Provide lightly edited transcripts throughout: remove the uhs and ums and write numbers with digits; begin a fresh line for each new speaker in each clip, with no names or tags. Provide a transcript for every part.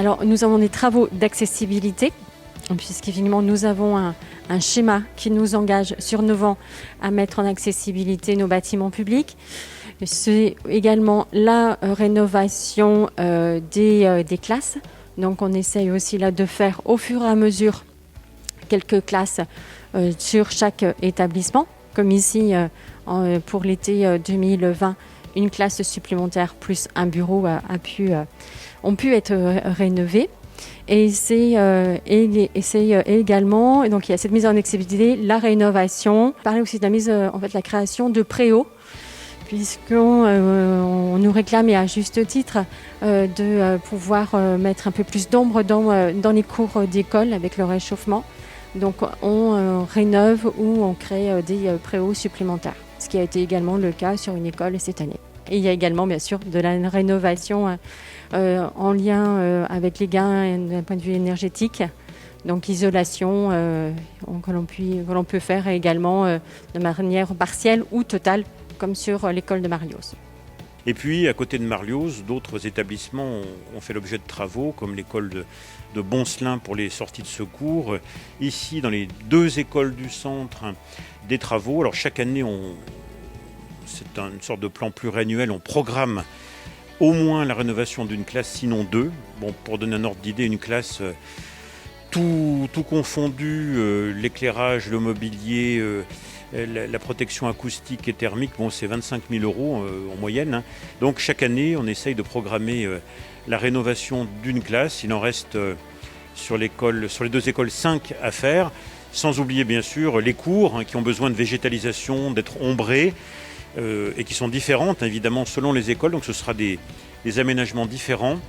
Alors, nous avons des travaux d'accessibilité, puisqu'effectivement, nous avons un schéma qui nous engage sur 9 ans à mettre en accessibilité nos bâtiments publics. C'est également la rénovation des classes. Donc, on essaye aussi là de faire au fur et à mesure quelques classes sur chaque établissement, comme ici pour l'été 2020. Une classe supplémentaire plus un bureau ont pu être rénovés. Et c'est également, et donc il y a cette mise en accessibilité, la rénovation. On parlait aussi de la création de préaux, puisqu'on nous réclame, et à juste titre, de pouvoir mettre un peu plus d'ombre dans les cours d'école avec le réchauffement. Donc on rénove ou on crée des préaux supplémentaires, ce qui a été également le cas sur une école cette année. Et il y a également bien sûr de la rénovation en lien avec les gains d'un point de vue énergétique, donc isolation que l'on peut faire également de manière partielle ou totale, comme sur l'école de Marlioz.
Et puis, à côté de Marlioz, d'autres établissements ont fait l'objet de travaux, comme l'école de Boncelin pour les sorties de secours. Ici, dans les 2 écoles du centre, des travaux. Alors, chaque année, c'est une sorte de plan pluriannuel, on programme au moins la rénovation d'une classe, sinon 2. Bon, pour donner un ordre d'idée, une classe, tout confondu, l'éclairage, le mobilier, la protection acoustique et thermique, c'est 25 000 € en moyenne. Donc chaque année, on essaye de programmer la rénovation d'une classe. Il en reste sur les 2 écoles 5 à faire, sans oublier bien sûr les cours qui ont besoin de végétalisation, d'être ombrés et qui sont différentes évidemment selon les écoles. Donc ce sera des aménagements différents.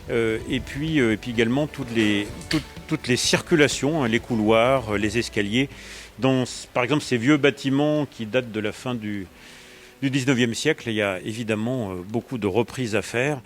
Et puis également toutes les circulations, les couloirs, les escaliers. Dans, par exemple, ces vieux bâtiments qui datent de la fin du 19e siècle, il y a évidemment beaucoup de reprises à faire.